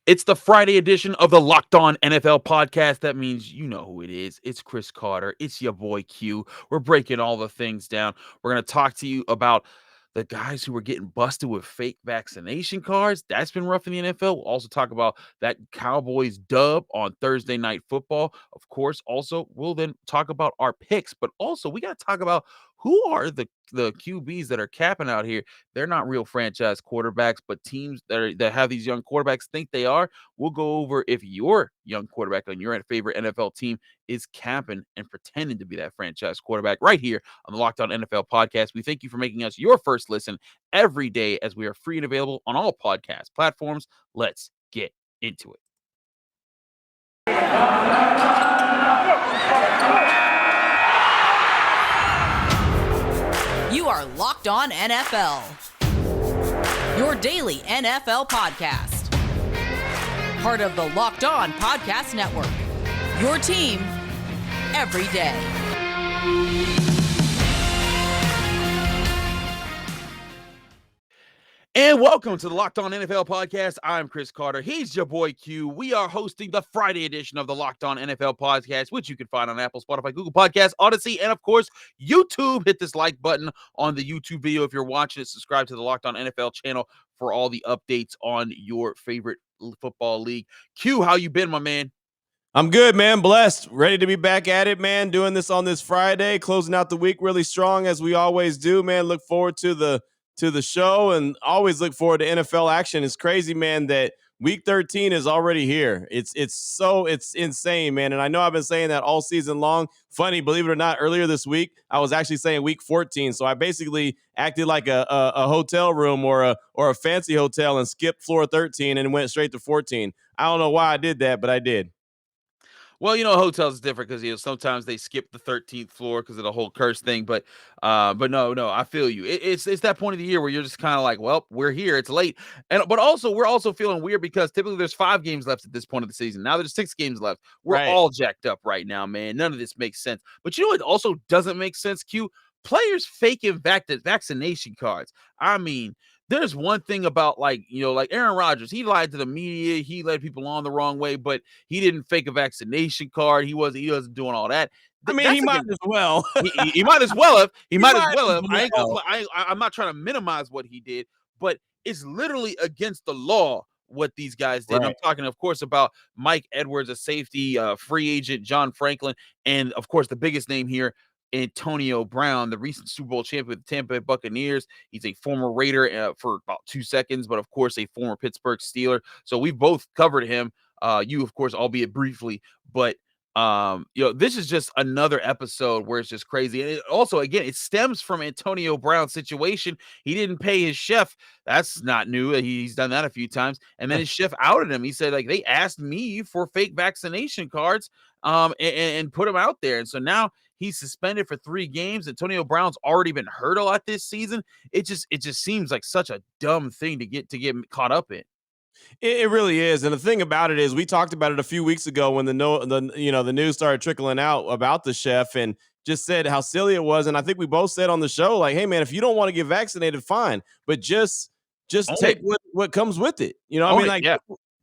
It's the Friday edition of the Locked On NFL podcast. That means you know who it is. It's Chris Carter. It's your boy Q. We're breaking all the things down. We're going to talk to you about the guys who were getting busted with fake vaccination cards. That's been rough in the NFL. We'll also talk about that Cowboys dub on Thursday Night Football. Of course, also, we'll then talk about our picks, but also we got to talk about who are the QBs that are capping out here. They're not real franchise quarterbacks, but teams that have these young quarterbacks think they are. We'll go over if your young quarterback on your favorite NFL team is capping and pretending to be that franchise quarterback right here on the Locked On NFL podcast. We thank you for making us your first listen every day as we are free and available on all podcast platforms. Let's get into it. You are Locked On NFL, your daily NFL podcast. Part of the Locked On Podcast Network, your team every day. And welcome to the Locked On NFL podcast. I'm Chris Carter. He's your boy Q. We are hosting the Friday edition of the Locked On NFL podcast, which you can find on Apple, Spotify, Google Podcasts, Odyssey, and of course, YouTube. Hit this like button on the YouTube video if you're watching it. Subscribe to the Locked On NFL channel for all the updates on your favorite football league. Q, how you been, my man? I'm good, man. Blessed. Ready to be back at it, man. Doing this on this Friday, closing out the week really strong as we always do, man. Look forward to the show and always look forward to NFL action. It's crazy, man, that week 13 is already here. It's insane, man. And I know I've been saying that all season long. Funny, believe it or not, earlier this week, I was actually saying week 14. So I basically acted like a hotel room or a fancy hotel and skipped floor 13 and went straight to 14. I don't know why I did that, but I did. Well, hotels is different because sometimes they skip the 13th floor because of the whole curse thing. But no, I feel you. It's that point of the year where you're just kind of like, well, we're here. It's late, but also we're also feeling weird because typically there's 5 games left at this point of the season. Now there's 6 games left. We're Right. all jacked up right now, man. None of this makes sense. But it also doesn't make sense. Q, players faking vaccination cards. I mean, there's one thing about like Aaron Rodgers, he lied to the media, he led people on the wrong way, but he didn't fake a vaccination card. He wasn't doing all that. I mean, he might as well. He might as well have. He might as well have. Well. I'm not trying to minimize what he did, but it's literally against the law what these guys did. Right. I'm talking, of course, about Mike Edwards, a safety, free agent, John Franklin, and of course the biggest name here, Antonio Brown, the recent Super Bowl champion with the Tampa Bay Buccaneers. He's a former Raider for about 2 seconds, but of course a former Pittsburgh Steeler. So we've both covered him. You, of course, albeit briefly, but this is just another episode where it's just crazy. And it also, again, it stems from Antonio Brown's situation. He didn't pay his chef. That's not new. He's done that a few times. And then his chef outed him. He said, like, they asked me for fake vaccination cards and put him out there. And so now he's suspended for 3 games. Antonio Brown's already been hurt a lot this season. It just seems like such a dumb thing to get caught up in. It really is, and the thing about it is, we talked about it a few weeks ago when the news started trickling out about the chef, and just said how silly it was. And I think we both said on the show, like, "Hey, man, if you don't want to get vaccinated, fine, but just take what comes with it." I mean, like,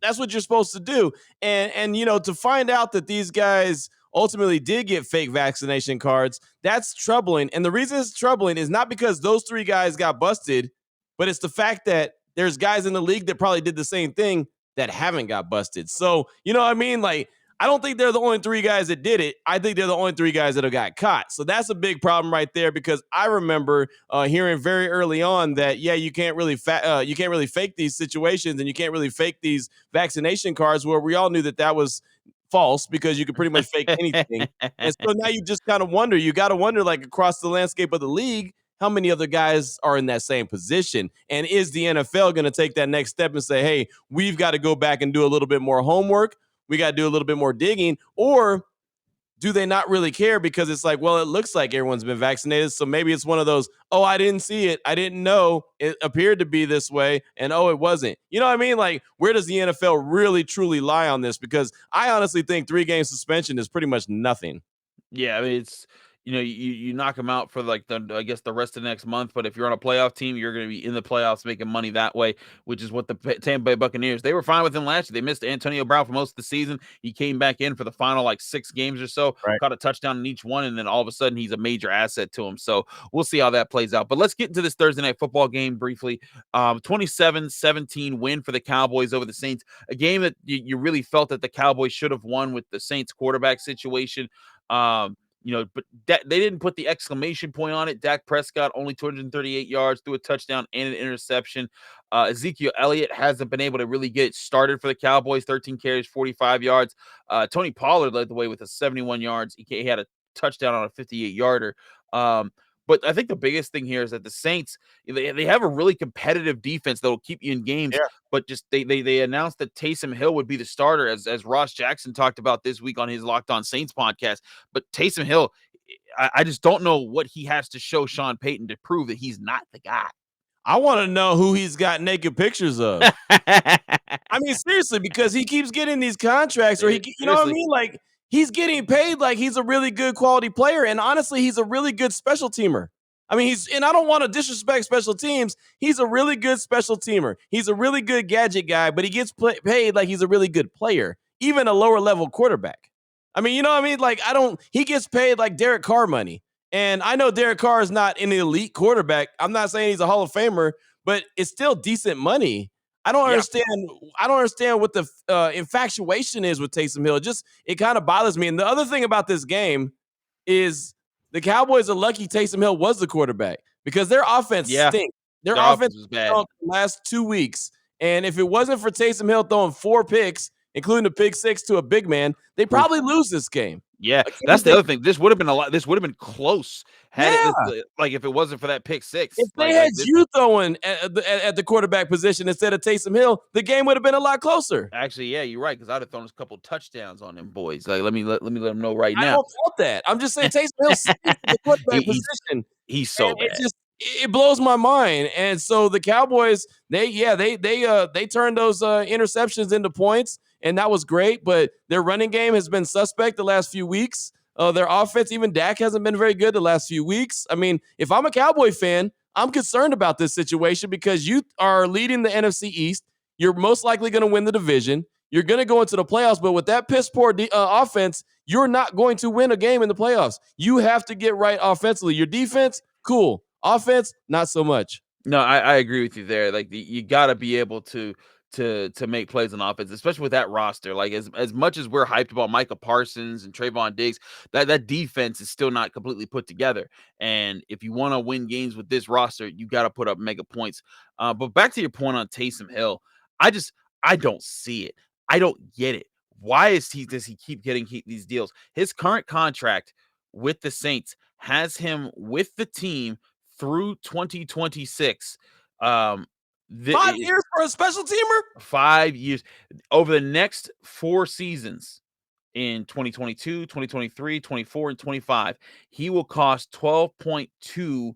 that's what you're supposed to do. And to find out that these guys ultimately did get fake vaccination cards, that's troubling. And the reason it's troubling is not because those 3 guys got busted, but it's the fact that there's guys in the league that probably did the same thing that haven't got busted. So, you know what I mean? Like, I don't think they're the only 3 guys that did it. I think they're the only 3 guys that have got caught. So that's a big problem right there, because I remember hearing very early on that, you can't really fake these situations, and you can't really fake these vaccination cards, where we all knew that was false, because you could pretty much fake anything. And so now you just kind of wonder, like, across the landscape of the league, how many other guys are in that same position? And is the NFL going to take that next step and say, hey, we've got to go back and do a little bit more homework? We got to do a little bit more digging? Or do they not really care, because it's like, well, it looks like everyone's been vaccinated, so maybe it's one of those, oh, I didn't see it, I didn't know, it appeared to be this way, and oh, it wasn't. You know what I mean? Like, where does the NFL really truly lie on this? Because I honestly think 3-game suspension is pretty much nothing. Yeah, I mean, you knock them out for like I guess the rest of the next month. But if you're on a playoff team, you're going to be in the playoffs making money that way, which is what the Tampa Bay Buccaneers, they were fine with him last year. They missed Antonio Brown for most of the season. He came back in for the final like 6 games or so, Right. caught a touchdown in each one, and then all of a sudden he's a major asset to him. So we'll see how that plays out. But let's get into this Thursday night football game briefly. 27-17 win for the Cowboys over the Saints, a game that you really felt that the Cowboys should have won with the Saints quarterback situation. But they didn't put the exclamation point on it. Dak Prescott only 238 yards, threw a touchdown and an interception. Ezekiel Elliott hasn't been able to really get started for the Cowboys. 13 carries, 45 yards. Tony Pollard led the way with a 71 yards. He had a touchdown on a 58-yarder. But I think the biggest thing here is that the Saints, they have a really competitive defense that will keep you in games. Yeah. But just they announced that Taysom Hill would be the starter, as Ross Jackson talked about this week on his Locked On Saints podcast. But Taysom Hill, I just don't know what he has to show Sean Payton to prove that he's not the guy. I want to know who he's got naked pictures of. I mean, seriously, because he keeps getting these contracts, or you know what I mean? Like, he's getting paid like he's a really good quality player. And honestly, he's a really good special teamer. I mean, and I don't want to disrespect special teams. He's a really good special teamer. He's a really good gadget guy, but he gets paid like he's a really good player, even a lower level quarterback. I mean, you know what I mean? Like, he gets paid like Derek Carr money. And I know Derek Carr is not an elite quarterback. I'm not saying he's a Hall of Famer, but it's still decent money. I don't understand what the infatuation is with Taysom Hill. It kind of bothers me. And the other thing about this game is the Cowboys are lucky Taysom Hill was the quarterback, because their offense stinks. Their offense was bad the last 2 weeks. And if it wasn't for Taysom Hill throwing 4 picks, including the pick 6 to a big man, they probably lose this game. Yeah, that's the other thing. This would have been This would have been close if it wasn't for that pick 6. If they had you throwing at the quarterback position instead of Taysom Hill, the game would have been a lot closer. Actually, yeah, you're right, because I'd have thrown a couple touchdowns on them boys. Like, let me let them know right now. I don't want that. I'm just saying Taysom Hill stinks at the quarterback position. He's so bad. It blows my mind. And so the Cowboys, they turned those interceptions into points, and that was great. But their running game has been suspect the last few weeks. Their offense, even Dak, hasn't been very good the last few weeks. I mean, if I'm a Cowboy fan, I'm concerned about this situation, because you are leading the NFC East. You're most likely going to win the division. You're going to go into the playoffs, but with that piss poor offense, you're not going to win a game in the playoffs. You have to get right offensively. Your defense, cool. Offense, not so much. No, I agree with you there. Like, you got to be able to make plays on offense, especially with that roster. Like, as much as we're hyped about Micah Parsons and Trayvon Diggs, that defense is still not completely put together. And if you want to win games with this roster, you got to put up mega points. But back to your point on Taysom Hill, I don't see it. I don't get it. Why does he keep getting these deals? His current contract with the Saints has him with the team through 2026. 5 years for a special teamer? 5 years. Over the next 4 seasons, in 2022, 2023, 24, and 25, he will cost $12.2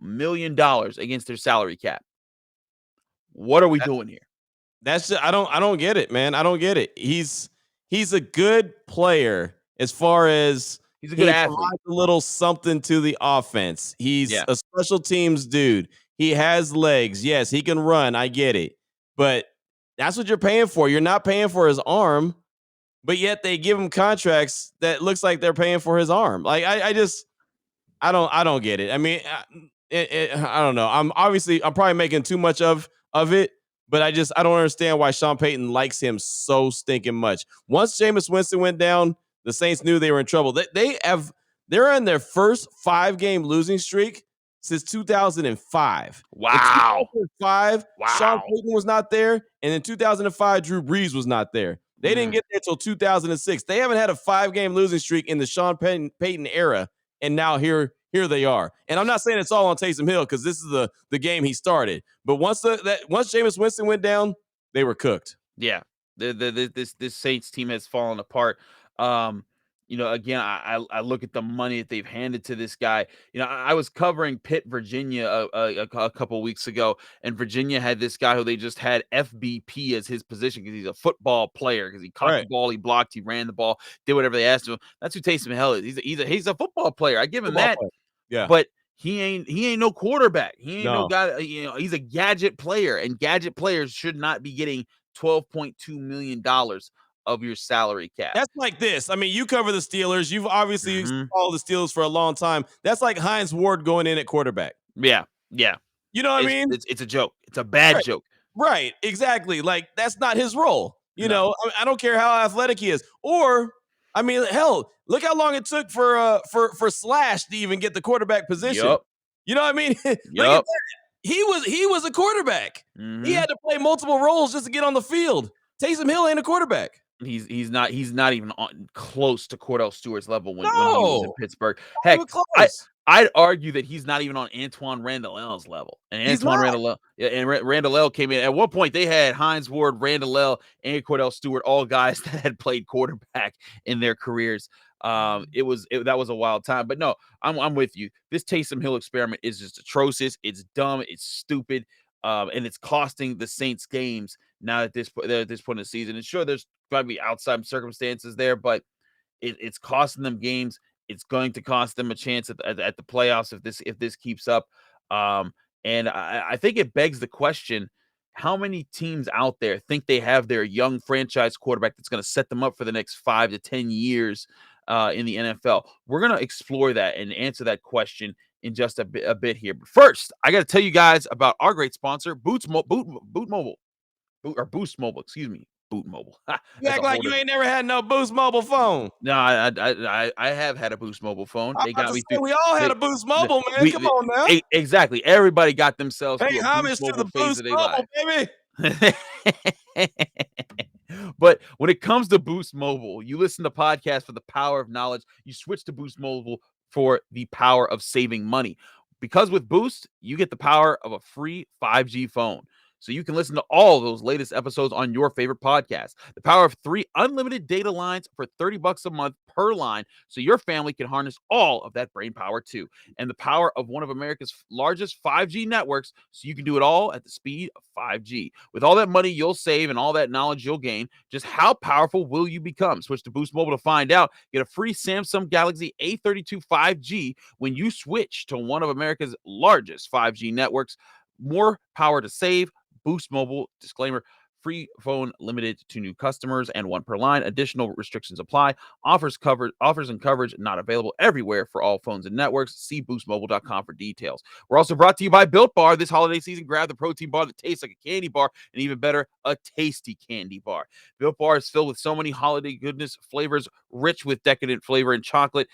million against their salary cap. What are we doing here? I don't get it, man. I don't get it. He's a good player as far as he's a good athlete. A little something to the offense. He's a special teams dude. He has legs. Yes, he can run. I get it. But that's what you're paying for. You're not paying for his arm, but yet they give him contracts that looks like they're paying for his arm. Like, I don't get it. I mean, I don't know. I'm probably making too much of it, but I don't understand why Sean Payton likes him so stinking much. Once Jameis Winston went down, the Saints knew they were in trouble. They're in their first 5-game losing streak since 2005. Wow. In 2005, Sean Payton was not there, and in 2005, Drew Brees was not there. They didn't get there until 2006. They haven't had a 5-game losing streak in the Sean Payton era, and now here they are. And I'm not saying it's all on Taysom Hill, because this is the game he started. But once Jameis Winston went down, they were cooked. Yeah, this Saints team has fallen apart. again, I look at the money that they've handed to this guy. I was covering Pitt, Virginia a couple weeks ago, and Virginia had this guy who they just had FBP as his position because he's a football player, because he caught the Right. ball, he blocked, he ran the ball, did whatever they asked him. That's who Taysom Hill is. He's a football player. I give him Football that, player. Yeah. but he ain't no quarterback. He ain't no No. guy. He's a gadget player, and gadget players should not be getting $12.2 million of your salary cap. That's like this. I mean, you cover the Steelers. You've obviously Mhm. followed the Steelers for a long time. That's like Hines Ward going in at quarterback. Yeah, yeah. You know what I It's mean? it's it's a joke. It's a bad Right. joke. Right. Exactly. Like that's not his role. No. I don't care how athletic he is. Or, I mean, hell, look how long it took for Slash to even get the quarterback position. Yup. You know what I mean? Look at Yup. that. He was a quarterback. He Mhm. had to play multiple roles just to get on the field. Taysom Hill ain't a quarterback. He's not even on close to Cordell Stewart's level when he was in No, Pittsburgh. not Heck, even I close. I'd argue that he's not even on Antoine Randall-L's level. And He's Antoine not. Randall yeah, and Randall came in. At one point, they had Hines Ward, Randall, and Cordell Stewart, all guys that had played quarterback in their careers. That was a wild time. But no, I'm with you. This Taysom Hill experiment is just atrocious. It's dumb. It's stupid. And it's costing the Saints games now at this point in the season. And sure, there's going to be outside circumstances there, but it's costing them games. It's going to cost them a chance at the playoffs if this keeps up. Um, and I think it begs the question: how many teams out there think they have their young franchise quarterback that's going to set them up for the next 5 to 10 years in the NFL? We're going to explore that and answer that question in just a bit here. But first, I got to tell you guys about our great sponsor, Boot Mobile. Boost Mobile, excuse me, Boot Mobile. You That's a act whole like you different. ain't never had no Boost mobile phone. No, I have had a Boost Mobile phone. I'm They about got to me say through. we all had They, a Boost the, mobile, man. we Come the, on now. exactly. Everybody got themselves Pay through a Boost homage to Mobile the phase Boost of their mobile, life. baby. But when it comes to Boost Mobile, you listen to podcasts for the power of knowledge. You switch to Boost Mobile for the power of saving money. Because with Boost, you get the power of a free 5G phone. So you can listen to all those latest episodes on your favorite podcast. The power of 3 unlimited data lines for $30 a month per line, so your family can harness all of that brain power too. And the power of one of America's largest 5G networks, so you can do it all at the speed of 5G. With all that money you'll save and all that knowledge you'll gain, just how powerful will you become? Switch to Boost Mobile to find out. Get a free Samsung Galaxy A32 5G when you switch to one of America's largest 5G networks. More power to save. Boost Mobile, disclaimer, free phone limited to new customers and one per line. Additional restrictions apply. Offers and coverage not available everywhere for all phones and networks. See boostmobile.com for details. We're also brought to you by Built Bar. This holiday season, grab the protein bar that tastes like a candy bar, and even better, a tasty candy bar. Built Bar is filled with so many holiday goodness flavors, rich with decadent flavor and chocolate,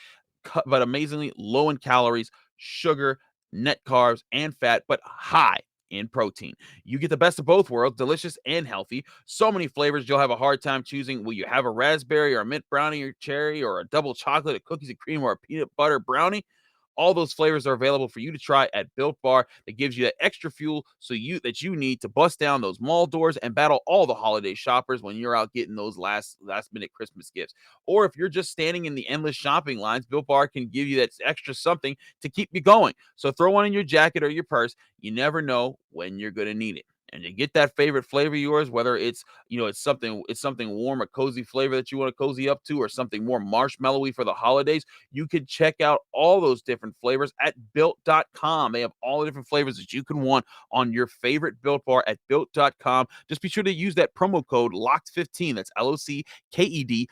but amazingly low in calories, sugar, net carbs, and fat, but high in protein. You get the best of both worlds, delicious and healthy. So many flavors, you'll have a hard time choosing. Will you have a raspberry or a mint brownie or cherry or a double chocolate, a cookies and cream, or a peanut butter brownie? All those flavors are available for you to try at Built Bar. That gives you that extra fuel that you need to bust down those mall doors and battle all the holiday shoppers when you're out getting those last minute Christmas gifts. Or if you're just standing in the endless shopping lines, Built Bar can give you that extra something to keep you going. So throw one in your jacket or your purse. You never know when you're going to need it. And to get that favorite flavor of yours, whether it's something warm, a cozy flavor that you want to cozy up to, or something more marshmallowy for the holidays, you can check out all those different flavors at built.com. They have all the different flavors that you can want on your favorite Built Bar at built.com. Just be sure to use that promo code LOCKED15. That's LOCKED 15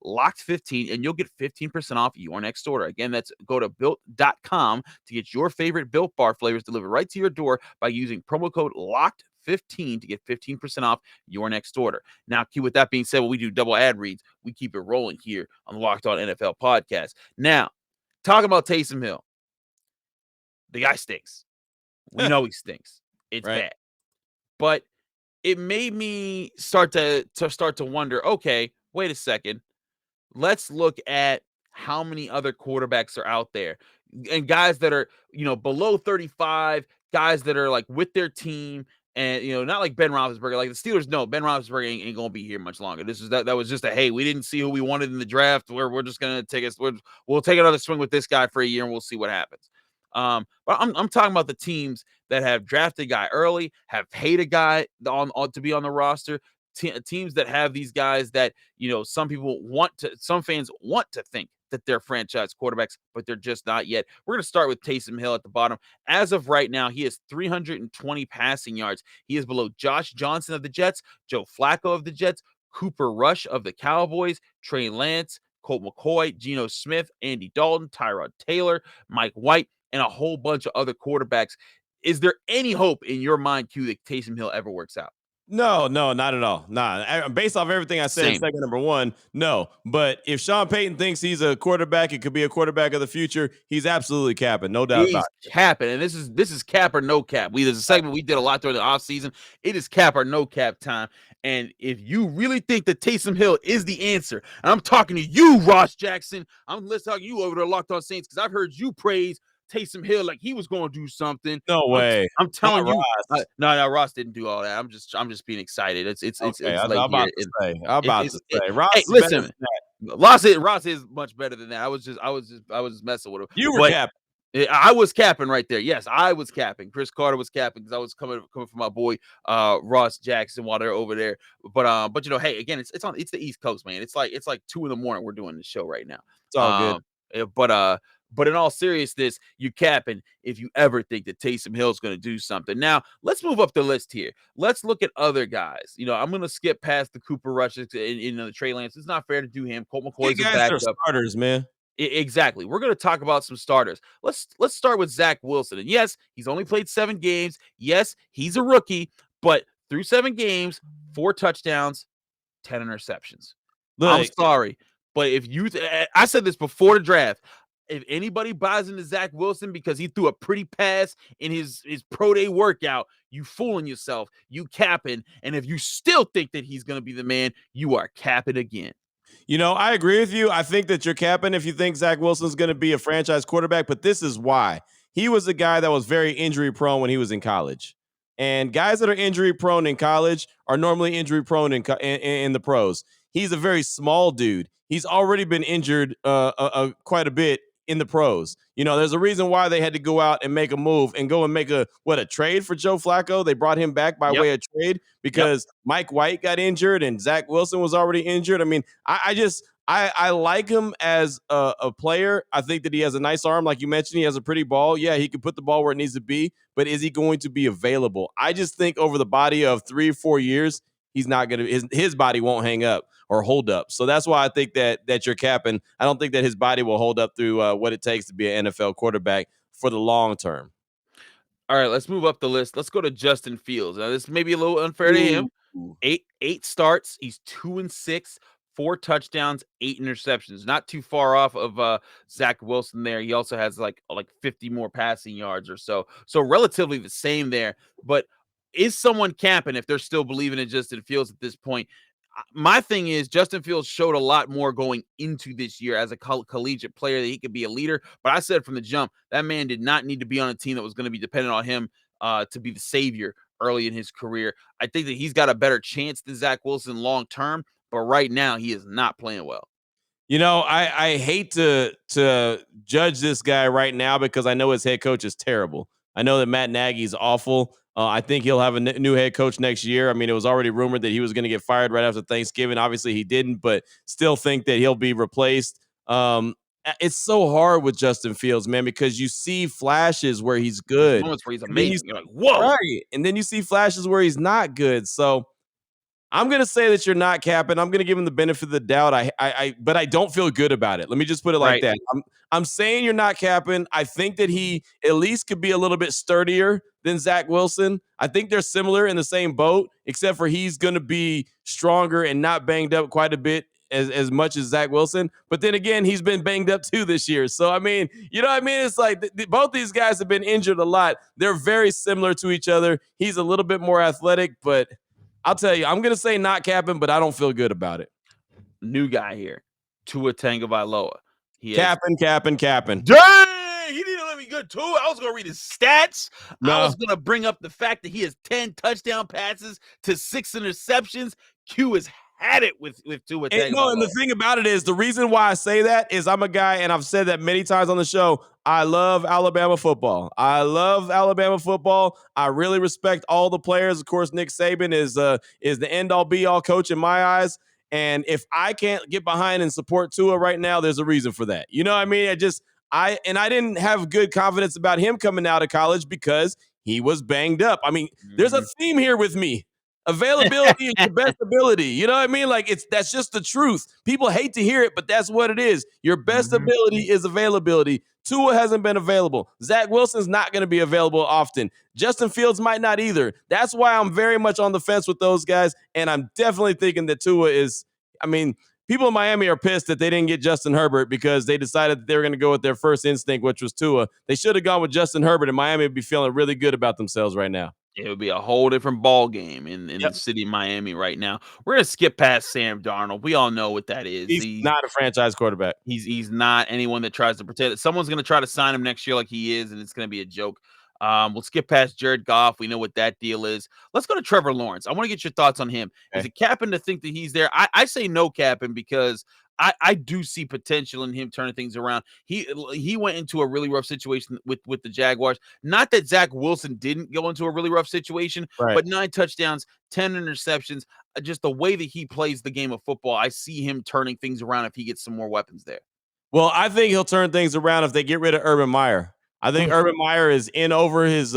LOCKED15, and you'll get 15% off your next order. Again, that's go to built.com to get your favorite Built Bar flavors delivered right to your door by using promo code LOCKED15 to get 15% off your next order. Now, with that being said, when we do double ad reads, we keep it rolling here on the Locked On NFL podcast. Now, talking about Taysom Hill, the guy stinks. We know he stinks. It's Right. bad. But it made me start to wonder, okay, wait a second. Let's look at how many other quarterbacks are out there, and guys that are, below 35, guys that are like with their team And not like Ben Roethlisberger. Like the Steelers, no, Ben Roethlisberger ain't gonna be here much longer. This is that was just a hey, we didn't see who we wanted in the draft. We're just gonna we'll take another swing with this guy for a year and we'll see what happens. But I'm talking about the teams that have drafted a guy early, have paid a guy on to be on the roster. Teams that have these guys that some fans want to think that they're franchise quarterbacks, but they're just not yet. We're going to start with Taysom Hill at the bottom. As of right now, he has 320 passing yards. He is below Josh Johnson of the Jets, Joe Flacco of the Jets, Cooper Rush of the Cowboys, Trey Lance, Colt McCoy, Geno Smith, Andy Dalton, Tyrod Taylor, Mike White, and a whole bunch of other quarterbacks. Is there any hope in your mind, Q, that Taysom Hill ever works out? No, not at all. Nah, based off everything I said in segment number 1, no. But if Sean Payton thinks he's a quarterback, it could be a quarterback of the future, he's absolutely capping, no doubt about it. He's capping, and this is cap or no cap. There's a segment we did a lot during the offseason. It is cap or no cap time. And if you really think that Taysom Hill is the answer, and I'm talking to you, Ross Jackson, let's talk to you over there, Locked On Saints, because I've heard you praise Taysom Hill like he was going to do something. No way. I'm telling you, Ross. No, Ross didn't do all that. I'm just being excited. It's okay, late I'm about to say. Ross, hey, listen, Ross is much better than that. I was just messing with him. You were capping. I was capping right there. Yes, I was capping. Chris Carter was capping because I was coming from my boy Ross Jackson while they're over there. But hey, again, it's the East Coast, man. It's like 2 a.m. We're doing this show right now. It's all good. But in all seriousness, you capping if you ever think that Taysom Hill is going to do something. Now, let's move up the list here. Let's look at other guys. I'm going to skip past the Cooper Rushes and the Trey Lance. It's not fair to do him. Colt McCoy's a backup. Starters, man. Exactly. We're going to talk about some starters. Let's start with Zach Wilson. And yes, he's only played 7 games. Yes, he's a rookie, but through 7 games, 4 touchdowns, 10 interceptions. I'm sorry, but if I said this before the draft, if anybody buys into Zach Wilson because he threw a pretty pass in his pro day workout, you fooling yourself, you capping. And if you still think that he's going to be the man, you are capping again. I agree with you. I think that you're capping if you think Zach Wilson's going to be a franchise quarterback, but this is why. He was a guy that was very injury prone when he was in college. And guys that are injury prone in college are normally injury prone in the pros. He's a very small dude. He's already been injured quite a bit in the pros. There's a reason why they had to go out and make a move and go and make a trade for Joe Flacco. They brought him back by way of trade because Mike White got injured and Zach Wilson was already injured. I mean, I like him as a player. I think that he has a nice arm. Like you mentioned, he has a pretty ball. Yeah, he can put the ball where it needs to be, but is he going to be available? I just think over the body of 3 or 4 years, he's not going to, his body won't hang up or hold up. So that's why I think that you're capping. I don't think that his body will hold up through what it takes to be an NFL quarterback for the long term. All right, let's move up the list. Let's go to Justin Fields. Now, this may be a little unfair to him. 8 starts. He's 2-6, 4 touchdowns, 8 interceptions. Not too far off of Zach Wilson there. He also has like 50 more passing yards or so. So relatively the same there. But is someone capping if they're still believing in Justin Fields at this point? My thing is Justin Fields showed a lot more going into this year as a collegiate player that he could be a leader. But I said from the jump, that man did not need to be on a team that was going to be dependent on him to be the savior early in his career. I think that he's got a better chance than Zach Wilson long term, but right now he is not playing well. I hate to judge this guy right now because I know his head coach is terrible. I know that Matt Nagy's awful. I think he'll have a new head coach next year. I mean, it was already rumored that he was going to get fired right after Thanksgiving. Obviously, he didn't, but still think that he'll be replaced. It's so hard with Justin Fields, man, because you see flashes where he's good. Moments where he's amazing. You're like, whoa. Right. And then you see flashes where he's not good. So I'm going to say that you're not capping. I'm going to give him the benefit of the doubt. But I don't feel good about it. Let me just put it like that. I'm saying you're not capping. I think that he at least could be a little bit sturdier than Zach Wilson. I think they're similar in the same boat, except for he's going to be stronger and not banged up quite a bit as much as Zach Wilson. But then again, he's been banged up too this year. So, I mean, you know what I mean? It's like both these guys have been injured a lot. They're very similar to each other. He's a little bit more athletic, but I'll tell you, I'm going to say not capping, but I don't feel good about it. New guy here, Tua Tagovailoa. Capping. Dang! He didn't let me good too. I was going to read his stats. I No. was going to bring up the fact that he has 10 touchdown passes to 6 interceptions. Q has had it with Tua Tagovailoa. No, and the thing about it is, the reason why I say that is I'm a guy, and I've said that many times on the show, I love Alabama football. I really respect all the players. Of course, Nick Saban is the end-all be-all coach in my eyes. And if I can't get behind and support Tua right now, there's a reason for that. You know what I mean? I didn't have good confidence about him coming out of college because he was banged up. I mean, there's a theme here with me. Availability is your best ability. You know what I mean? Like, that's just the truth. People hate to hear it, but that's what it is. Your best ability is availability. Tua hasn't been available. Zach Wilson's not going to be available often. Justin Fields might not either. That's why I'm very much on the fence with those guys, and I'm definitely thinking that Tua is, I mean, people in Miami are pissed that they didn't get Justin Herbert because they decided that they were going to go with their first instinct, which was Tua. They should have gone with Justin Herbert, and Miami would be feeling really good about themselves right now. It would be a whole different ball game in the city of Miami right now. We're going to skip past Sam Darnold. We all know what that is. He's not a franchise quarterback. He's not anyone that tries to pretend it. Someone's going to try to sign him next year like he is, and it's going to be a joke. We'll skip past Jared Goff. We know what that deal is. Let's go to Trevor Lawrence. I want to get your thoughts on him. Okay. Is it capping to think that he's there? I say no capping because I do see potential in him turning things around. He went into a really rough situation with the Jaguars. Not that Zach Wilson didn't go into a really rough situation, but 9 touchdowns, 10 interceptions. Just the way that he plays the game of football, I see him turning things around if he gets some more weapons there. Well, I think he'll turn things around if they get rid of Urban Meyer. I think Urban Meyer is in over his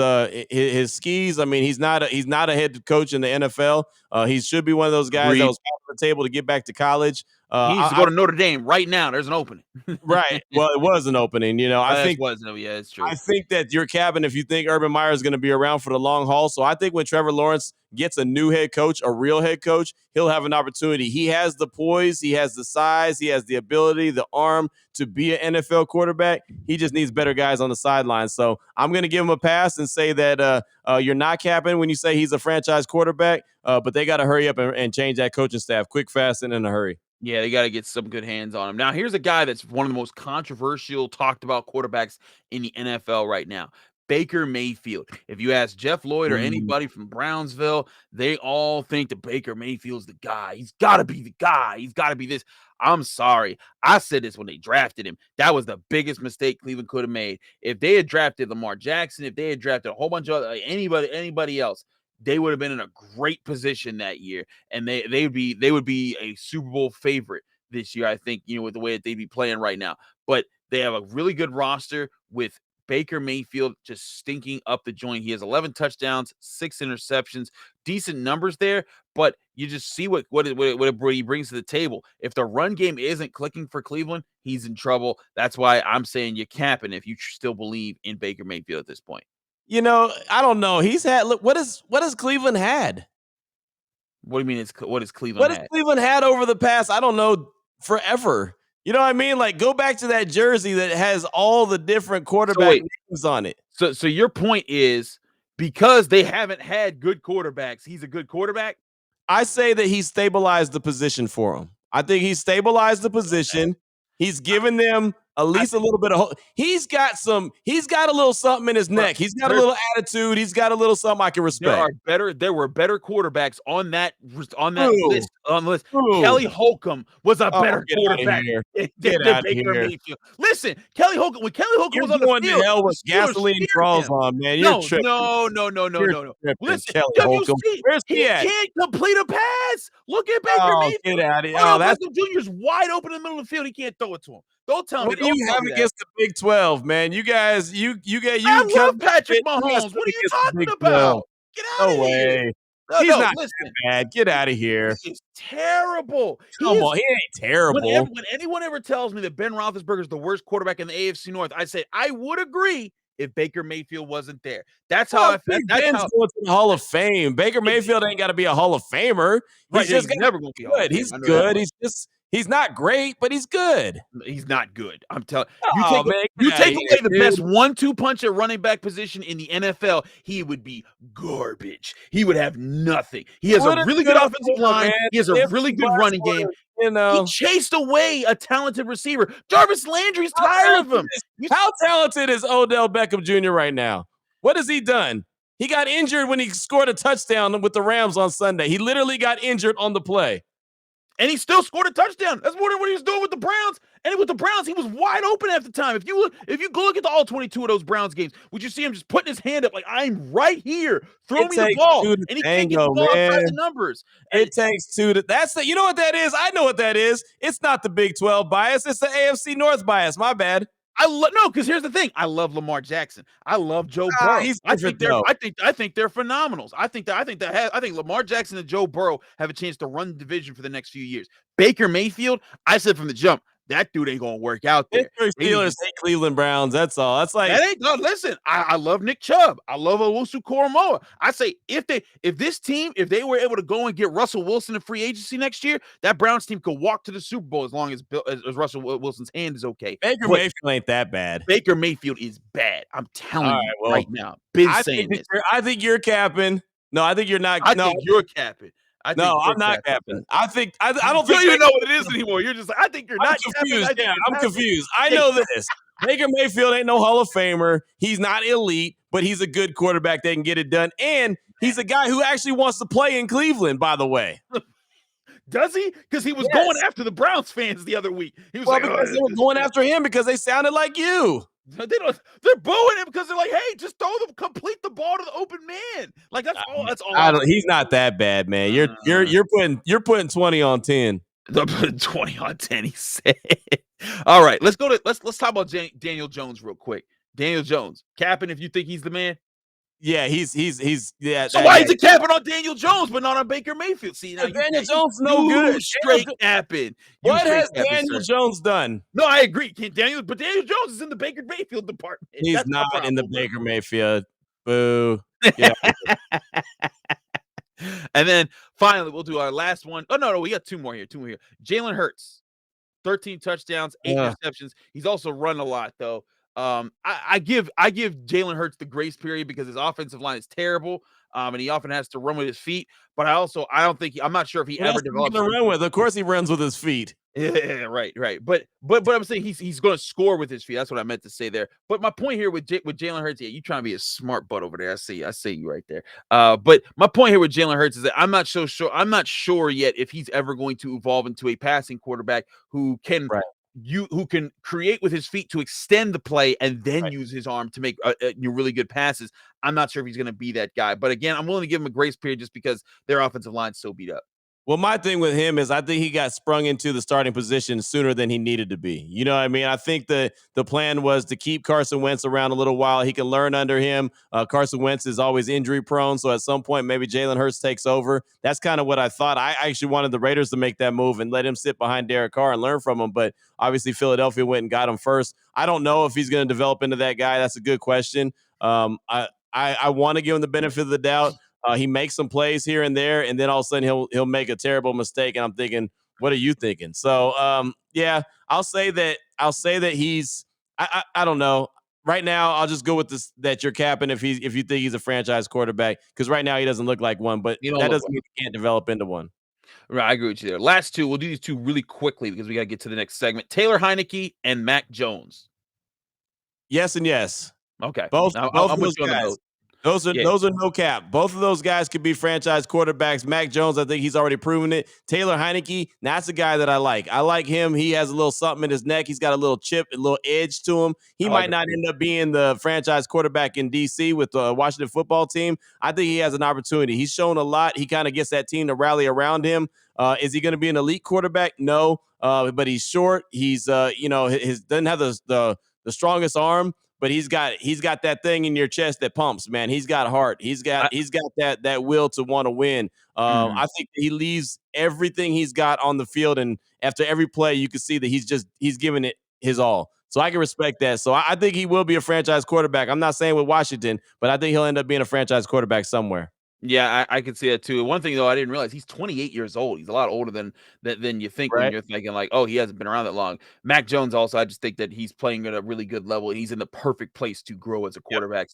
skis. I mean, he's not a head coach in the NFL. He should be one of those guys that was off the table to get back to college. He needs to go to Notre Dame right now. There's an opening. Right. Well, it was an opening. You know, I think it's true. I think that you're capping if you think Urban Meyer is going to be around for the long haul. So I think when Trevor Lawrence gets a new head coach, a real head coach, he'll have an opportunity. He has the poise, he has the size, he has the ability, the arm to be an NFL quarterback. He just needs better guys on the sidelines. So I'm going to give him a pass and say that you're not capping when you say he's a franchise quarterback, but they got to hurry up and change that coaching staff quick, fast, and in a hurry. Yeah, they got to get some good hands on him. Now, here's a guy that's one of the most controversial, talked about quarterbacks in the NFL right now. Baker Mayfield. If you ask Jeff Lloyd or anybody from Brownsville, they all think that Baker Mayfield's the guy. He's got to be the guy. He's got to be this. I'm sorry. I said this when they drafted him. That was the biggest mistake Cleveland could have made. If they had drafted Lamar Jackson, if they had drafted a whole bunch of anybody else, they would have been in a great position that year, and they would be a Super Bowl favorite this year. I think, with the way that they'd be playing right now. But they have a really good roster with Baker Mayfield just stinking up the joint. He has 11 touchdowns, 6 interceptions, decent numbers there. But you just see what he brings to the table. If the run game isn't clicking for Cleveland, he's in trouble. That's why I'm saying you're capping if you still believe in Baker Mayfield at this point. I don't know. He's had what has Cleveland had? What do you mean? What has Cleveland What had? has Cleveland had over the past, I don't know, forever? You know what I mean? Like, go back to that jersey that has all the different quarterback names on it. So your point is because they haven't had good quarterbacks, he's a good quarterback? I say that he stabilized the position for him. I think he stabilized the position. He's given them at least a little bit of hope. He's got a little something in his neck. He's got a little attitude. He's got a little something I can respect. There were better quarterbacks on that list. Kelly Holcomb was a better quarterback than Baker Mayfield. Listen, when Kelly Holcomb was on the field, to hell with gasoline draws on, man. You're tripping. No. Listen, Kelly Holcomb. Where's he at? He can't complete a pass. Look at Baker Mayfield. Get out of here. That's Jr.'s wide open in the middle of the field. He can't throw it to him. Don't tell me. What do you have against the Big 12, man? You guys, you I love Patrick Mahomes. What are you talking about? Get out of here. He's not that bad. Get out of here. He's terrible. He ain't terrible. When anyone ever tells me that Ben Roethlisberger is the worst quarterback in the AFC North, I say I would agree if Baker Mayfield wasn't there. That's how I feel. Ben's going to the Hall of Fame. Baker Mayfield ain't got to be a Hall of Famer. He's just never going to be good. He's good. He's not great, but he's good. He's not good. I'm telling you. Oh man, You get outta take here, away the dude. best 1-2 punch at running back position in the NFL, he would be garbage. He would have nothing. He has a Woulda, really good coulda, offensive woulda, line. man. He has a If really the good bus running game. woulda, you He know. chased away a talented receiver. Jarvis Landry's How tired of talented him. how talented is Odell Beckham Jr. right now? What has he done? He got injured when he scored a touchdown with the Rams on Sunday. He literally got injured on the play. And he still scored a touchdown. That's more than what he was doing with the Browns. And with the Browns, he was wide open half the time. If you go look at all 22 of those Browns games, would you see him just putting his hand up like, I'm right here. Throw It me the takes ball. two to And he can't get the tango, ball outside man. the numbers. It takes two to you know what that is? I know what that is. It's not the Big 12 bias, it's the AFC North bias. My bad. No, because here's the thing. I love Lamar Jackson. I love Joe Burrow. He's I different, think though. I think they're phenomenals. I think Lamar Jackson and Joe Burrow have a chance to run the division for the next few years. Baker Mayfield, I said from the jump, that dude ain't gonna work out there. Pittsburgh Steelers hate Cleveland Browns. That's all. That's like That ain't no. Listen, I love Nick Chubb. I love Owusu Koromoa. I say if this team, if they were able to go and get Russell Wilson in free agency next year, that Browns team could walk to the Super Bowl as long as Russell Wilson's hand is okay. Baker Mayfield ain't that bad. Baker Mayfield is bad. I'm telling you right now. I think you're capping. No, I think you're not. I think you're capping. I'm not capping. I don't think you don't even know what it is anymore. You're just like, I think you're not confused. Capping. I'm confused. I know this. Baker Mayfield ain't no Hall of Famer. He's not elite, but he's a good quarterback that can get it done. And he's a guy who actually wants to play in Cleveland, by the way. Does he? Because he was going after the Browns fans the other week. He was because they were going after him because they sounded like you. They're booing him because they're like, hey, just complete the ball to the open man. Like that's all. He's not that bad, man. You're putting 20 on 10. They're putting 20 on 10, he said. All right, let's talk about Daniel Jones real quick. Daniel Jones, capping if you think he's the man. Yeah, he's yeah. So why is he capping on Daniel Jones but not on Baker Mayfield? See, now Daniel Jones no good. Straight capping. What has Daniel Jones done? No, I agree. Daniel Jones is in the Baker Mayfield department. He's not in the Baker Mayfield. Boo. Yeah. And then finally, we'll do our last one. Oh no, we got two more here. Jalen Hurts, 13 touchdowns, 8 interceptions. He's also run a lot though. I give Jalen Hurts the grace period because his offensive line is terrible, and he often has to run with his feet. But I'm not sure if he ever develops. Run with. Of course, he runs with his feet. Yeah, right. But I'm saying he's going to score with his feet. That's what I meant to say there. But my point here with Jalen Hurts, yeah, you trying to be a smart butt over there. I see you right there. But my point here with Jalen Hurts is that I'm not sure yet if he's ever going to evolve into a passing quarterback who can. Right. Who can create with his feet to extend the play and then use his arm to make really good passes. I'm not sure if he's going to be that guy. But again, I'm willing to give him a grace period just because their offensive line's so beat up. Well, my thing with him is I think he got sprung into the starting position sooner than he needed to be. You know what I mean? I think the plan was to keep Carson Wentz around a little while. He can learn under him. Carson Wentz is always injury prone, so at some point maybe Jalen Hurts takes over. That's kind of what I thought. I actually wanted the Raiders to make that move and let him sit behind Derek Carr and learn from him, but obviously Philadelphia went and got him first. I don't know if he's going to develop into that guy. That's a good question. I want to give him the benefit of the doubt. He makes some plays here and there, and then all of a sudden he'll make a terrible mistake, and I'm thinking, what are you thinking? So, yeah, I'll say that he's I don't know. Right now, I'll just go with this that you're capping if you think he's a franchise quarterback because right now he doesn't look like one, but that doesn't mean he can't develop into one. Right, I agree with you there. Last two, we'll do these two really quickly because we got to get to the next segment. Taylor Heineke and Mac Jones. Yes and yes. Okay, both of those guys. Those are no cap. Both of those guys could be franchise quarterbacks. Mac Jones, I think he's already proven it. Taylor Heineke, that's a guy that I like. I like him. He has a little something in his neck. He's got a little chip, a little edge to him. He might not end up being the franchise quarterback in D.C. with the Washington football team. I think he has an opportunity. He's shown a lot. He kind of gets that team to rally around him. Is he going to be an elite quarterback? No, but he's short. He's doesn't have the strongest arm. But he's got that thing in your chest that pumps, man. He's got heart. He's got that will to want to win. I think he leaves everything he's got on the field, and after every play, you can see that he's giving it his all. So I can respect that. So I think he will be a franchise quarterback. I'm not saying with Washington, but I think he'll end up being a franchise quarterback somewhere. Yeah, I could see that too. One thing though, I didn't realize he's 28 years old. He's a lot older than you think when Right. you're thinking like, oh, he hasn't been around that long. Mac Jones also, I just think that he's playing at a really good level. He's in the perfect place to grow as a Yep. quarterback.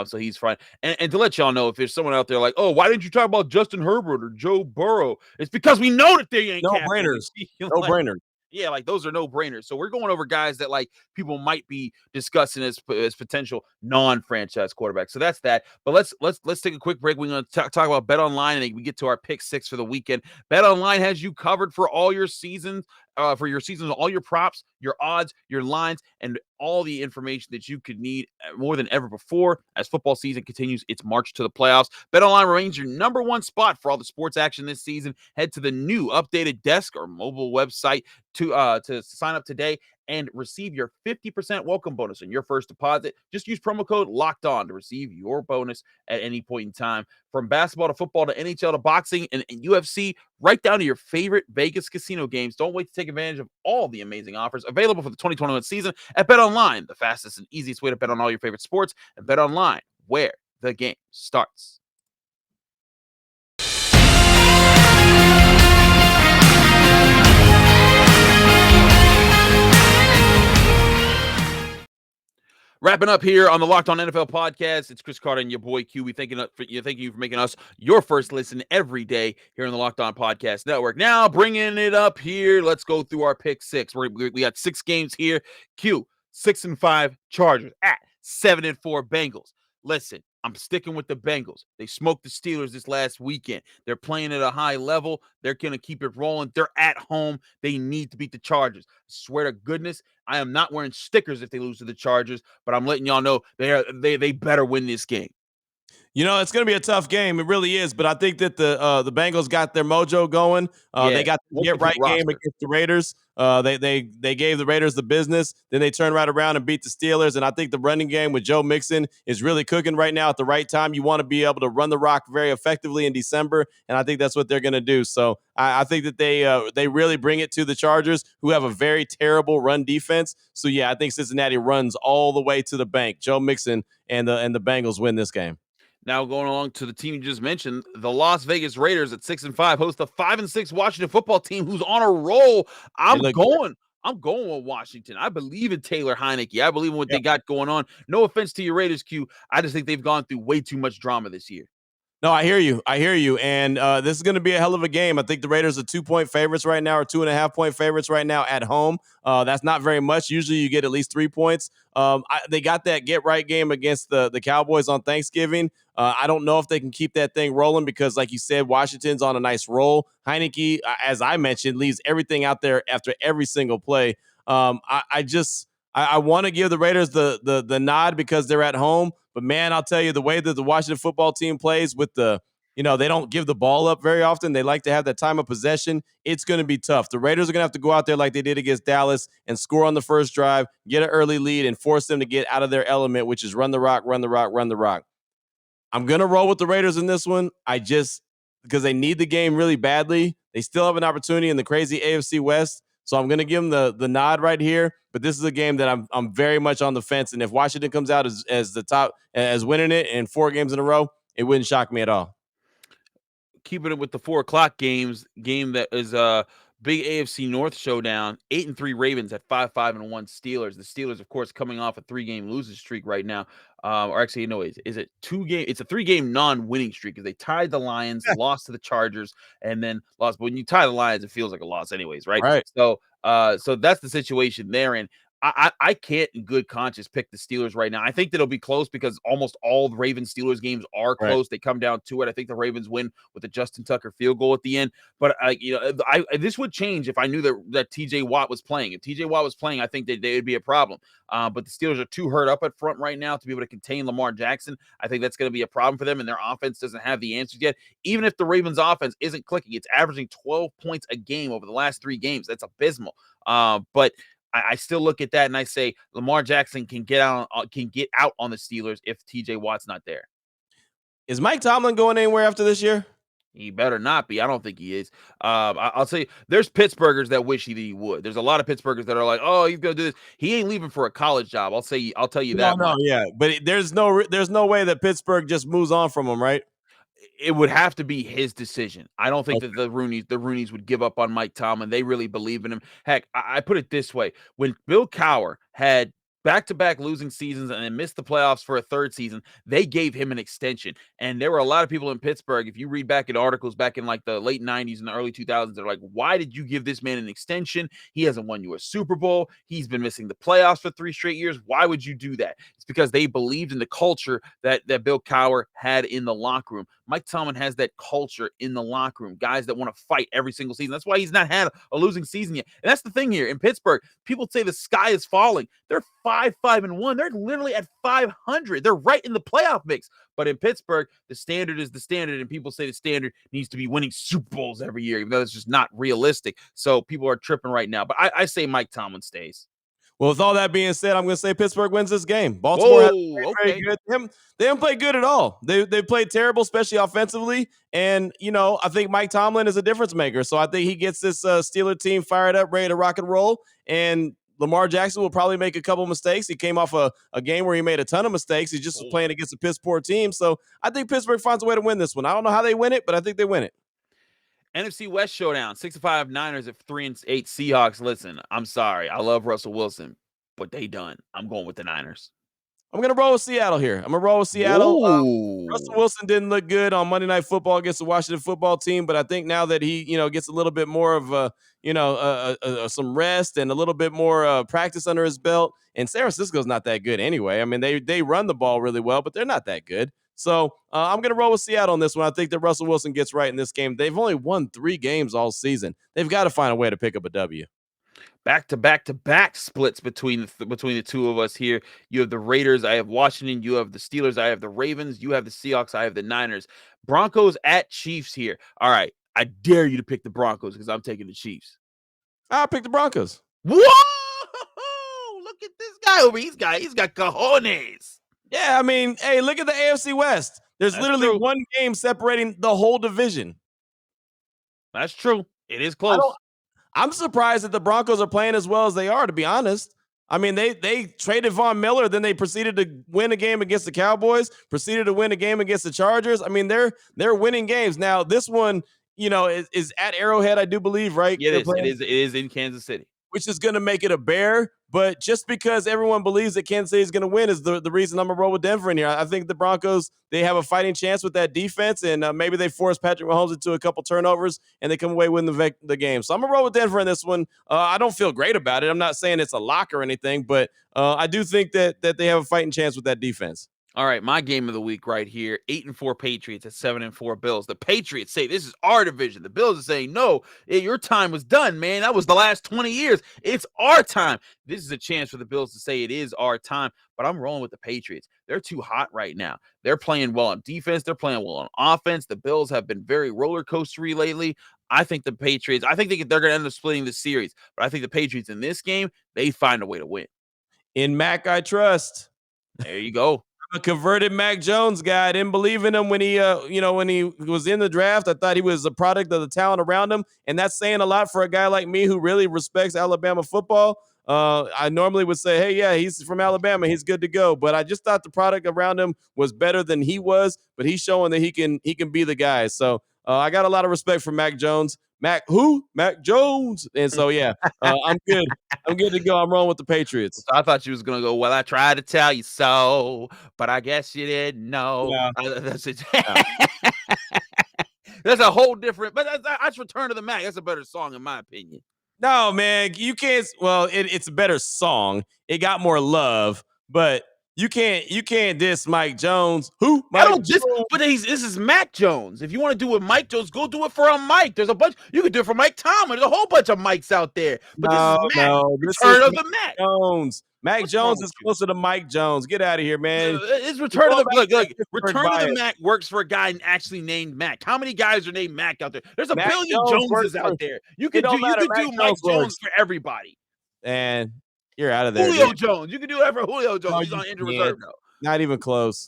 So he's fine. And to let y'all know, if there's someone out there like, oh, why didn't you talk about Justin Herbert or Joe Burrow? It's because we know that they ain't No captain. brainers. No Like, brainers. yeah, like those are no brainers. So we're going over guys that like people might be discussing as potential non-franchise quarterbacks. So that's that. But let's take a quick break. We're going to talk about Bet Online, and then we get to our pick six for the weekend. Bet Online has you covered for all your seasons, all your props, your odds, your lines, and all the information that you could need more than ever before. As football season continues its march to the playoffs, Bet Online remains your number one spot for all the sports action this season. Head to the new updated desk or mobile website to sign up today and receive your 50% welcome bonus on your first deposit. Just use promo code Locked On to receive your bonus at any point in time. From basketball to football to NHL to boxing and UFC, right down to your favorite Vegas casino games. Don't wait to take advantage of all the amazing offers available for the 2021 season at Bet Online, the fastest and easiest way to bet on all your favorite sports. And Bet Online, where the game starts. Wrapping up here on the Locked On NFL podcast, it's Chris Carter and your boy Q. We thank you for making us your first listen every day here on the Locked On Podcast Network. Now, bringing it up here, let's go through our pick six. We got 6 games here. Q, 6-5 Chargers at 7-4 Bengals. Listen, I'm sticking with the Bengals. They smoked the Steelers this last weekend. They're playing at a high level. They're going to keep it rolling. They're at home. They need to beat the Chargers. I swear to goodness, I am not wearing stickers if they lose to the Chargers, but I'm letting y'all know they better win this game. You know, it's going to be a tough game. It really is. But I think that the Bengals got their mojo going. They got the get right game against the Raiders. They gave the Raiders the business. Then they turned right around and beat the Steelers. And I think the running game with Joe Mixon is really cooking right now at the right time. You want to be able to run the rock very effectively in December, and I think that's what they're going to do. So I think that they really bring it to the Chargers, who have a very terrible run defense. So yeah, I think Cincinnati runs all the way to the bank. Joe Mixon and the Bengals win this game. Now going along to the team you just mentioned, the Las Vegas Raiders at 6-5 host the 5-6 Washington football team who's on a roll. I'm going with Washington. I believe in Taylor Heineke. I believe in what they got going on. No offense to your Raiders, Q. I just think they've gone through way too much drama this year. No, I hear you. And this is going to be a hell of a game. I think the Raiders are 2-point favorites right now, or 2.5-point favorites right now at home. That's not very much. Usually you get at least 3 points. They got that get right game against the Cowboys on Thanksgiving. I don't know if they can keep that thing rolling because, like you said, Washington's on a nice roll. Heineke, as I mentioned, leaves everything out there after every single play. I want to give the Raiders the nod because they're at home. But man, I'll tell you, the way that the Washington football team plays with they don't give the ball up very often. They like to have that time of possession. It's going to be tough. The Raiders are going to have to go out there like they did against Dallas and score on the first drive, get an early lead, and force them to get out of their element, which is run the rock, run the rock, run the rock. I'm going to roll with the Raiders in this one. Because they need the game really badly. They still have an opportunity in the crazy AFC West. So I'm going to give them the nod right here. But this is a game that I'm very much on the fence. And if Washington comes out as the top, as winning it in 4 games in a row, it wouldn't shock me at all. Keeping it with the 4:00 game that is a big AFC North showdown. 8-3 Ravens at 5-1 Steelers. The Steelers, of course, coming off a 3-game losing streak right now. Or actually, no, is it 2-game? It's a 3-game non-winning streak because they tied the Lions, lost to the Chargers, and then lost. But when you tie the Lions, it feels like a loss, anyways, right? Right. So that's the situation they're in. I can't in good conscience pick the Steelers right now. I think that it'll be close because almost all the Ravens Steelers games are close. Right. They come down to it. I think the Ravens win with a Justin Tucker field goal at the end. But this would change if I knew that TJ Watt was playing. If TJ Watt was playing, I think that they would be a problem. But the Steelers are too hurt up at front right now to be able to contain Lamar Jackson. I think that's going to be a problem for them, and their offense doesn't have the answers yet. Even if the Ravens offense isn't clicking, it's averaging 12 points a game over the last 3 games. That's abysmal. But I still look at that and I say Lamar Jackson can get out on the Steelers if TJ Watt's not there. Is Mike Tomlin going anywhere after this year? He better not be. I don't think he is. I'll say there's Pittsburghers that wish he would. There's a lot of Pittsburghers that are like, oh, he's gonna do this. He ain't leaving for a college job. I'll tell you that. No, yeah, but there's no way that Pittsburgh just moves on from him, right? it would have to be his decision. I don't think Okay. that the Rooneys would give up on Mike Tomlin. They really believe in him. Heck, I put it this way: when Bill Cowher had back-to-back losing seasons and then missed the playoffs for a third season, they gave him an extension. And there were a lot of people in Pittsburgh, if you read back in articles back in like the late 90s and the early 2000s, they're like, why did you give this man an extension? He hasn't won you a Super Bowl. He's been missing the playoffs for 3 straight years. Why would you do that? It's because they believed in the culture that Bill Cowher had in the locker room. Mike Tomlin has that culture in the locker room, guys that want to fight every single season. That's why he's not had a losing season yet. And that's the thing here in Pittsburgh. People say the sky is falling. They're 5-5-1. They're literally at 500. They're right in the playoff mix. But in Pittsburgh, the standard is the standard, and people say the standard needs to be winning Super Bowls every year, even though it's just not realistic. So people are tripping right now. But I say Mike Tomlin stays. Well, with all that being said, I'm going to say Pittsburgh wins this game. Baltimore has played very good. They haven't played good at all. They played terrible, especially offensively. And, I think Mike Tomlin is a difference maker. So I think he gets this Steeler team fired up, ready to rock and roll. And Lamar Jackson will probably make a couple mistakes. He came off a game where he made a ton of mistakes. He just was playing against a piss poor team. So I think Pittsburgh finds a way to win this one. I don't know how they win it, but I think they win it. NFC West showdown, 6-5 Niners at 3-8 Seahawks. Listen, I'm sorry. I love Russell Wilson, but they done. I'm going with the Niners. I'm going to roll with Seattle here. I'm going to roll with Seattle. Russell Wilson didn't look good on Monday Night Football against the Washington football team, but I think now that he, gets a little bit more of, some rest and a little bit more practice under his belt, and San Francisco's not that good anyway. I mean, they run the ball really well, but they're not that good. So I'm going to roll with Seattle on this one. I think that Russell Wilson gets right in this game. They've only won 3 games all season. They've got to find a way to pick up a W. Back-to-back splits between the two of us here. You have the Raiders. I have Washington. You have the Steelers. I have the Ravens. You have the Seahawks. I have the Niners. Broncos at Chiefs here. All right. I dare you to pick the Broncos because I'm taking the Chiefs. I'll pick the Broncos. Whoa! Look at this guy over here. He's got cojones. Yeah, I mean, hey, look at the AFC West. That's literally true. One game separating the whole division. That's true. It is close. I'm surprised that the Broncos are playing as well as they are, to be honest. I mean, they traded Von Miller, then they proceeded to win a game against the Cowboys, proceeded to win a game against the Chargers. I mean, they're winning games. Now, this one, is at Arrowhead, I do believe, right? It is in Kansas City. Which is going to make it a bear. But just because everyone believes that Kansas City is going to win is the reason I'm going to roll with Denver in here. I think the Broncos, they have a fighting chance with that defense, and maybe they force Patrick Mahomes into a couple turnovers, and they come away winning the game. So I'm going to roll with Denver in this one. I don't feel great about it. I'm not saying it's a lock or anything, but I do think that they have a fighting chance with that defense. All right, my game of the week right here, 8-4 Patriots at 7-4 Bills. The Patriots say this is our division. The Bills are saying, no, your time was done, man. That was the last 20 years. It's our time. This is a chance for the Bills to say it is our time, but I'm rolling with the Patriots. They're too hot right now. They're playing well on defense. They're playing well on offense. The Bills have been very roller coastery lately. I think the Patriots, they're going to end up splitting the series, but I think the Patriots in this game, they find a way to win. In Mac, I trust. There you go. A converted Mac Jones guy. I didn't believe in him when he was in the draft. I thought he was a product of the talent around him, and that's saying a lot for a guy like me who really respects Alabama football. I normally would say, hey, yeah, he's from Alabama. He's good to go. But I just thought the product around him was better than he was, but he's showing that he can be the guy. So I got a lot of respect for Mac Jones. Mac Jones. And so, yeah, I'm good. I'm good to go. I'm rolling with the Patriots. I thought you was going to go, well, I tried to tell you so, but I guess you didn't know. Yeah. That's it. Yeah. That's a whole different, but that's Return to the Mac. That's a better song in my opinion. No, man, you can't. Well, it's a better song. It got more love, but you can't diss Mike Jones. Who? Mike Jones? But this is Mac Jones. If you want to do it with Mike Jones, go do it for a Mike. There's a bunch. You can do it for Mike Tomlin. There's a whole bunch of Mikes out there. But this is Mac. Return of the Mac. Jones. Mac Jones is closer to Mike Jones. Get out of here, man. It's Return of the Return of the Mac works for a guy actually named Mac. How many guys are named Mac out there? There's a billion Joneses out there. You can do Mike Jones for everybody. And you're out of there. Julio Jones. You can do whatever Julio Jones. He's on injured reserve now. Not even close.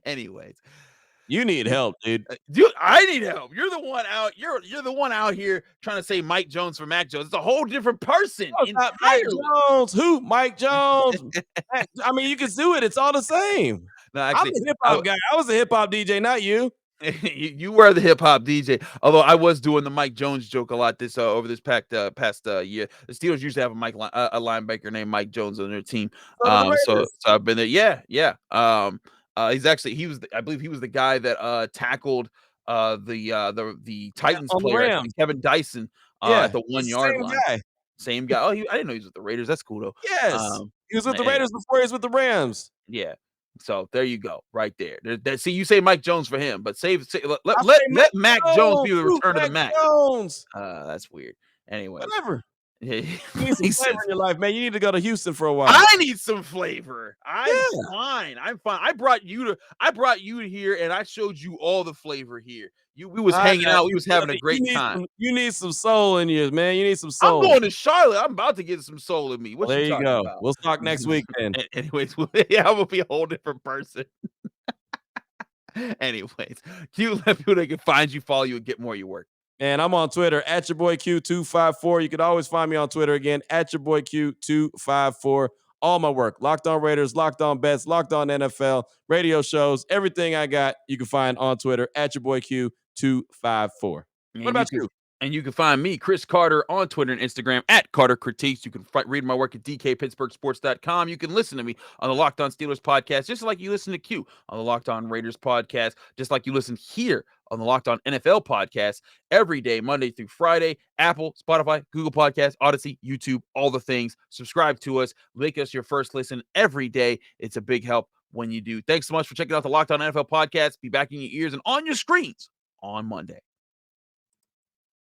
Anyways. You need help, dude. Dude, I need help. You're the one out. You're the one out here trying to say Mike Jones for Mac Jones. It's a whole different person. No, it's not Mike Jones. Who? Mike Jones. I mean, you can do it. It's all the same. No, I'm actually, a hip hop guy. I was a hip hop DJ, not you. you were the hip hop DJ. Although I was doing the Mike Jones joke a lot this over this past year. The Steelers usually have a linebacker named Mike Jones on their team. So do the So I've been there. Yeah, yeah. I believe he was the guy that tackled the Titans on the player, actually Rams. Kevin Dyson, Yeah, at the he's 1 the yard same line. guy. Same guy. Oh, I didn't know he was with the Raiders. That's cool though. Yes, Um, he was with the anyway. Raiders before he was with the Rams. Yeah. So there you go, right there. See, you say Mike Jones for him, but I say Mac let Mac Jones Jones. be the Who's return of the Mac Mac. Jones? That's weird. Anyways, Whatever. yeah, You need some flavor in your life, man. You need to go to Houston for a while. I need some flavor. I'm Yeah. fine. I'm fine. I brought you here, and I showed you all the flavor here. We was I hanging know. out. We was having a great time. You need some soul in you, man. You need some I'm soul. going to Charlotte. I'm about to get some soul in me. What Well, you there you talking go. about? We'll talk next week then. Anyways, yeah, I'm gonna be a whole different person. Anyways, Q, let people that can find you, follow you, and get more of your work. And I'm on Twitter at your boy Q254. You can always find me on Twitter again at your boy Q254. All my work, Locked On Raiders, Locked On Bets, Locked On NFL, radio shows, everything I got, you can find on Twitter at your boy Q254. What about you? And you can find me, Chris Carter, on Twitter and Instagram at Carter Critiques. You can read my work at DKPittsburghSports.com. You can listen to me on the Locked On Steelers podcast, just like you listen to Q on the Locked On Raiders podcast, just like you listen here on the Locked On NFL podcast every day, Monday through Friday. Apple, Spotify, Google Podcasts, Odyssey, YouTube, all the things. Subscribe to us. Make us your first listen every day. It's a big help when you do. Thanks so much for checking out the Locked On NFL podcast. Be back in your ears and on your screens on Monday.